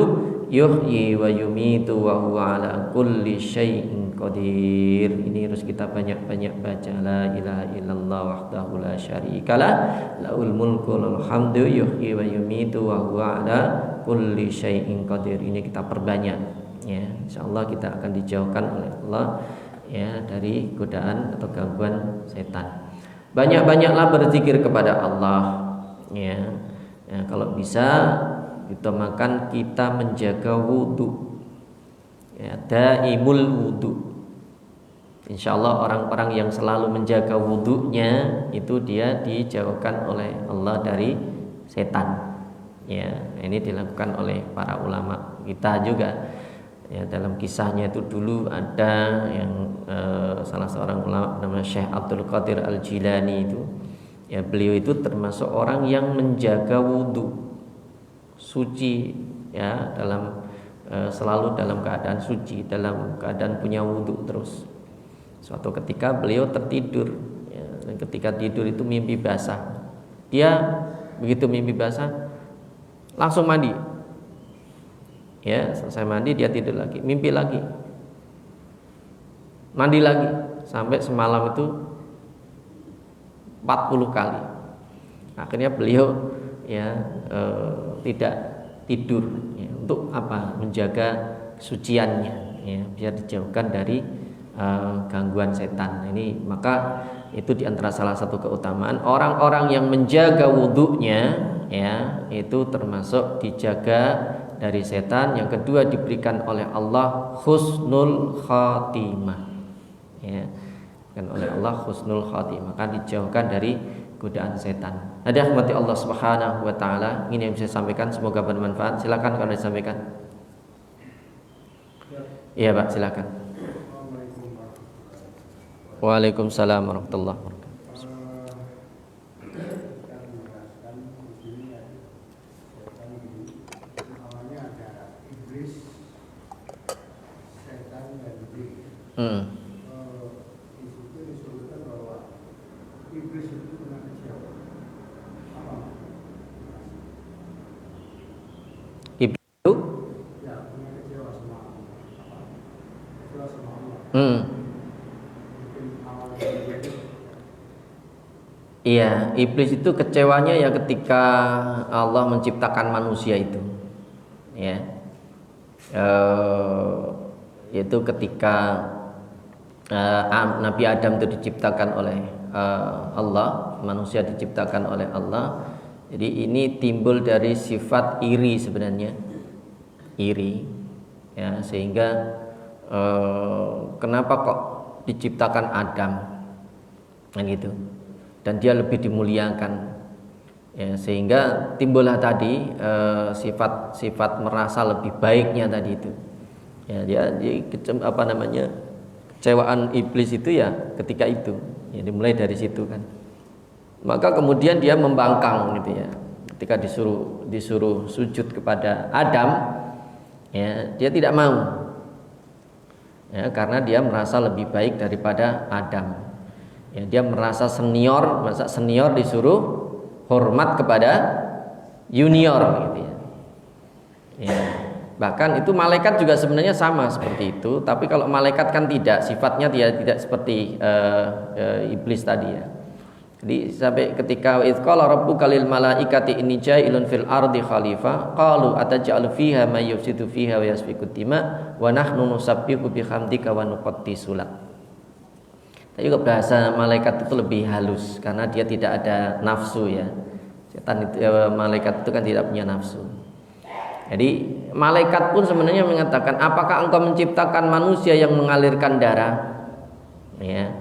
yuhyi wa yumitu wa huwa ala kulli syai'in qadir. Ini harus kita banyak-banyak baca, la ilaha illallah wahdahu la syarikalah lahul mulku wa lahul hamdu yuhyi wa yumitu wa huwa ala kulli syai'in qadir. Ini kita perbanyak, ya, insyaallah kita akan dijauhkan oleh Allah, ya, dari godaan atau gangguan setan. Banyak-banyaklah berzikir kepada Allah, ya. Ya, kalau bisa utamakan kita menjaga wudu, ya, daimul wudu. Insya Allah orang-orang yang selalu menjaga wudhunya itu dia dijauhkan oleh Allah dari setan. Ya, ini dilakukan oleh para ulama kita juga. Ya, dalam kisahnya itu dulu ada yang salah seorang ulama namanya Syekh Abdul Qadir Al-Jilani itu. Ya, beliau itu termasuk orang yang menjaga wudhu suci, ya, selalu dalam keadaan suci, dalam keadaan punya wudhu terus. Suatu ketika beliau tertidur, ya, dan ketika tidur itu mimpi basah. Dia begitu mimpi basah langsung mandi. Ya, selesai mandi dia tidur lagi, mimpi lagi, mandi lagi, sampai semalam itu 40 kali. Akhirnya beliau ya tidak tidur, ya, untuk apa? Menjaga kesuciannya, ya, biar dijauhkan dari gangguan setan. Ini maka itu diantara salah satu keutamaan orang-orang yang menjaga wudhunya, ya, itu termasuk dijaga dari setan. Yang kedua diberikan oleh Allah husnul khatimah, ya, kan oleh Allah husnul khatimah, maka dijauhkan dari godaan setan. Ada rahmati Allah Subhanahu wa taala. Ini yang bisa saya sampaikan, semoga bermanfaat. Silakan kalau disampaikan. Iya, Pak, silakan. Waalaikumsalam warahmatullahi wabarakatuh. Iya, iblis itu kecewanya ya ketika Allah menciptakan manusia itu, ya, yaitu ketika Nabi Adam itu diciptakan oleh Allah, manusia diciptakan oleh Allah. Jadi ini timbul dari sifat iri sebenarnya, iri, ya, sehingga kenapa kok diciptakan Adam, kan gitu. Dan dia lebih dimuliakan, ya, sehingga timbullah tadi sifat merasa lebih baiknya tadi itu, ya, kecewaan iblis itu ya ketika itu, ya, dimulai dari situ kan. Maka kemudian dia membangkang gitu, ya, ketika disuruh sujud kepada Adam, ya, dia tidak mau, ya, karena dia merasa lebih baik daripada Adam. Ya, dia merasa senior, disuruh hormat kepada junior gitu, ya. Ya, bahkan itu malaikat juga sebenarnya sama seperti itu, tapi kalau malaikat kan tidak, sifatnya dia tidak seperti iblis tadi, ya. Jadi sampai ketika idqala rabbuka lil malaikati inni ja'ilun fil ardi khalifah qalu ataj'alu fiha may yufsidu fiha wa yasfiku dima wa nahnu nusabbihu bihamdika wa nuqaddisu lak. Tapi juga bahasa malaikat itu lebih halus karena dia tidak ada nafsu, ya. Setan itu, malaikat itu kan tidak punya nafsu. Jadi malaikat pun sebenarnya mengatakan, apakah engkau menciptakan manusia yang mengalirkan darah? Ya,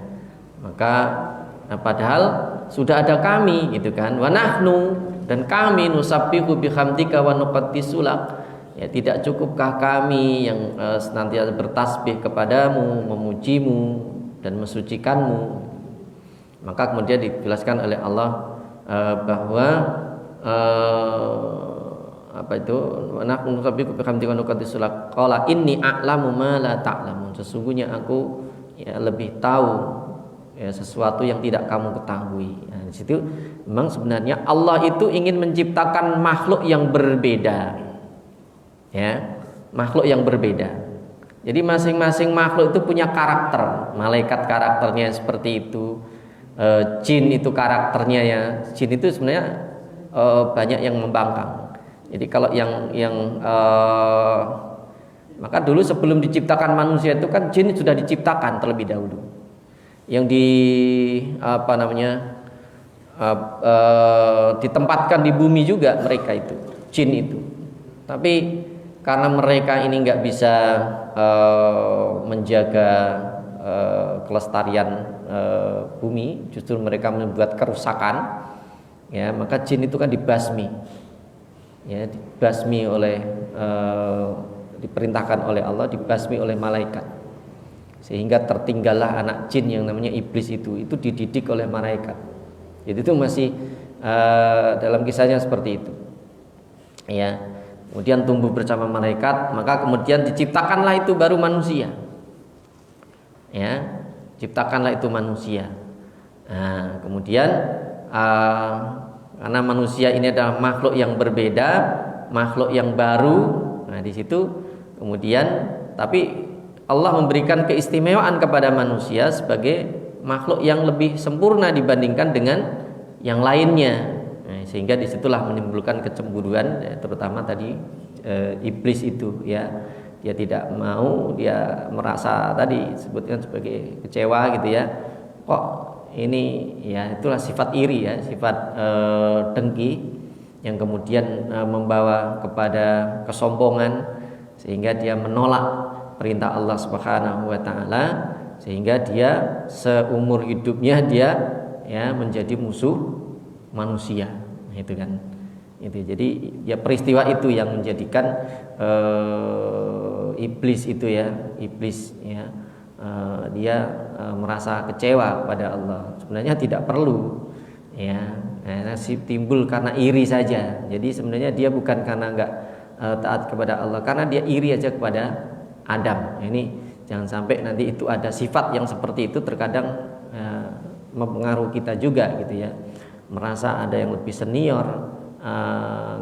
maka padahal sudah ada kami, gitu kan. Wa nahnu, dan kami nusabbihu bihamdika wa nuqaddisu lak. Ya, tidak cukupkah kami yang senantiasa bertasbih kepadamu, memujimu dan mensucikanmu. Maka kemudian dijelaskan oleh Allah bahwa qala inni a'lamu ma la ta'lamun, sesungguhnya aku, ya, lebih tahu, ya, sesuatu yang tidak kamu ketahui. Nah, di situ memang sebenarnya Allah itu ingin menciptakan makhluk yang berbeda, ya, makhluk yang berbeda. Jadi masing-masing makhluk itu punya karakter. Malaikat karakternya seperti itu, jin itu karakternya, ya, jin itu sebenarnya banyak yang membangkang. Jadi kalau maka dulu sebelum diciptakan manusia itu kan jin sudah diciptakan terlebih dahulu. Yang ditempatkan di bumi juga mereka itu, jin itu. Tapi karena mereka ini nggak bisa menjaga kelestarian bumi, justru mereka membuat kerusakan, ya, maka jin itu kan dibasmi, ya, dibasmi oleh diperintahkan oleh Allah, dibasmi oleh malaikat, sehingga tertinggallah anak jin yang namanya iblis itu dididik oleh malaikat. Jadi itu masih dalam kisahnya seperti itu, ya. Kemudian tumbuh bersama malaikat, maka kemudian diciptakanlah itu baru manusia, ya, ciptakanlah itu manusia. Nah, kemudian karena manusia ini adalah makhluk yang berbeda, makhluk yang baru, nah di situ kemudian tapi Allah memberikan keistimewaan kepada manusia sebagai makhluk yang lebih sempurna dibandingkan dengan yang lainnya. Nah, sehingga disitulah menimbulkan kecemburuan, ya, terutama tadi iblis itu, ya, dia tidak mau, dia merasa tadi sebutkan sebagai kecewa gitu, ya, kok ini, ya, itulah sifat iri, ya, sifat dengki yang kemudian membawa kepada kesombongan, sehingga dia menolak perintah Allah Subhanahu wa taala, sehingga dia seumur hidupnya dia, ya, menjadi musuh manusia, itu kan. Itu jadi ya peristiwa itu yang menjadikan iblis itu, ya, iblis, ya, dia merasa kecewa pada Allah. Sebenarnya tidak perlu, ya, timbul karena iri saja. Jadi sebenarnya dia bukan karena enggak taat kepada Allah, karena dia iri aja kepada Adam. Ini jangan sampai nanti itu ada sifat yang seperti itu, terkadang mempengaruhi kita juga gitu, ya, merasa ada yang lebih senior,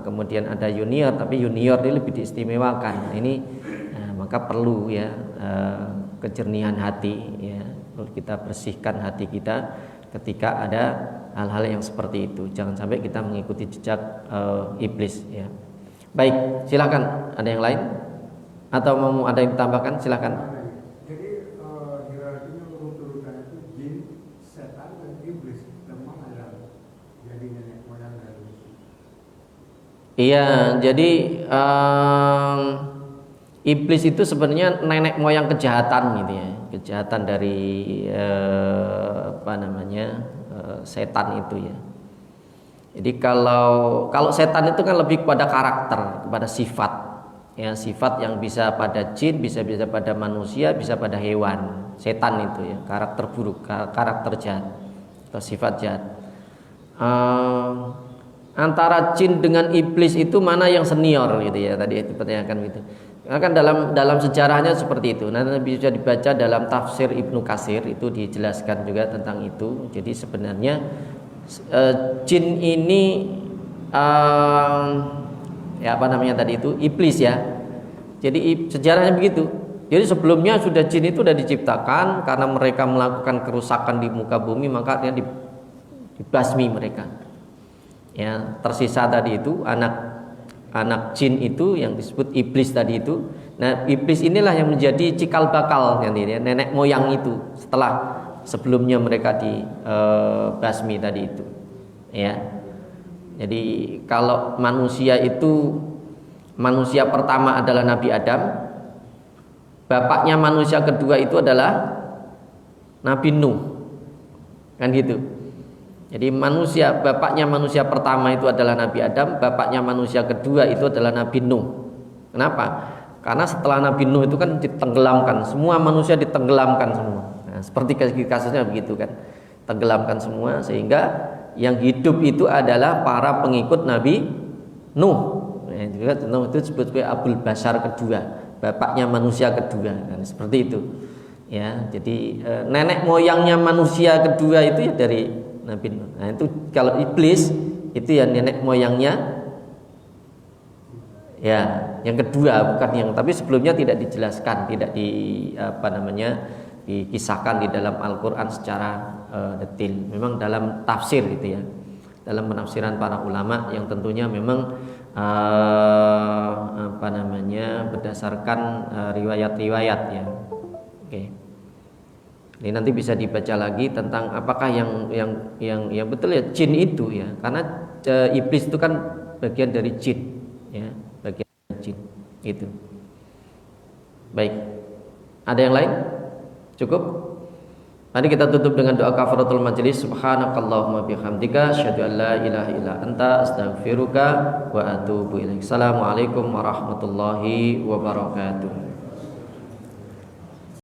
kemudian ada junior, tapi junior ini lebih diistimewakan. Ini maka perlu, ya, kejernihan hati, ya, perlu kita bersihkan hati kita ketika ada hal-hal yang seperti itu. Jangan sampai kita mengikuti jejak iblis, ya. Baik, silakan, ada yang lain atau mau ada yang ditambahkan, silakan. Jadi hierarkinya urutan itu jin, setan, dan iblis. Memang ada jadi nenek moyang dari itu. Iya, jadi iblis itu sebenarnya nenek moyang kejahatan gitu, ya, kejahatan dari setan itu, ya. Jadi kalau setan itu kan lebih kepada karakter, kepada sifat, ya, sifat yang bisa pada jin, bisa pada manusia, bisa pada hewan. Setan itu, ya, karakter buruk, karakter jahat atau sifat jahat. Antara jin dengan iblis itu mana yang senior gitu, ya, tadi dipertanyakan gitu. Karena kan dalam sejarahnya seperti itu. Nanti bisa dibaca dalam tafsir Ibnu Katsir, itu dijelaskan juga tentang itu. Jadi sebenarnya jin ini ya, apa namanya tadi itu, iblis, ya. Jadi sejarahnya begitu. Jadi sebelumnya sudah jin itu sudah diciptakan, karena mereka melakukan kerusakan di muka bumi, maka dia dibasmi mereka. Ya, tersisa tadi itu anak jin itu yang disebut iblis tadi itu. Nah, iblis inilah yang menjadi cikal bakal, ya, nenek moyang itu setelah sebelumnya mereka dibasmi tadi itu, ya. Jadi kalau manusia itu, manusia pertama adalah Nabi Adam, bapaknya manusia kedua itu adalah Nabi Nuh, kan gitu. Jadi bapaknya manusia pertama itu adalah Nabi Adam, bapaknya manusia kedua itu adalah Nabi Nuh. Kenapa? Karena setelah Nabi Nuh itu kan ditenggelamkan, semua manusia ditenggelamkan semua. Nah, seperti kasusnya begitu kan, tenggelamkan semua, sehingga yang hidup itu adalah para pengikut Nabi Nuh. Nah, juga Nuh itu disebut sebagai Abul Bashar kedua, bapaknya manusia kedua, kan, seperti itu. Ya, jadi nenek moyangnya manusia kedua itu ya dari Nabi Nuh. Nah, itu kalau iblis itu ya nenek moyangnya, ya, yang kedua, bukan yang, tapi sebelumnya tidak dijelaskan, tidak dikisahkan di dalam Al-Qur'an secara detail. Memang dalam tafsir gitu, ya, dalam penafsiran para ulama yang tentunya memang berdasarkan riwayat-riwayat, ya. Oke. Ini nanti bisa dibaca lagi tentang apakah yang betul, ya, jin itu, ya, karena iblis itu kan bagian dari jin, ya, bagian dari jin itu. Baik, ada yang lain? Cukup? Nanti kita tutup dengan doa kafaratul majelis. Subhanakallahumma bihamdika asyhadu an la ilaha illa anta astaghfiruka wa atubu ilaik. Assalamualaikum warahmatullahi wabarakatuh.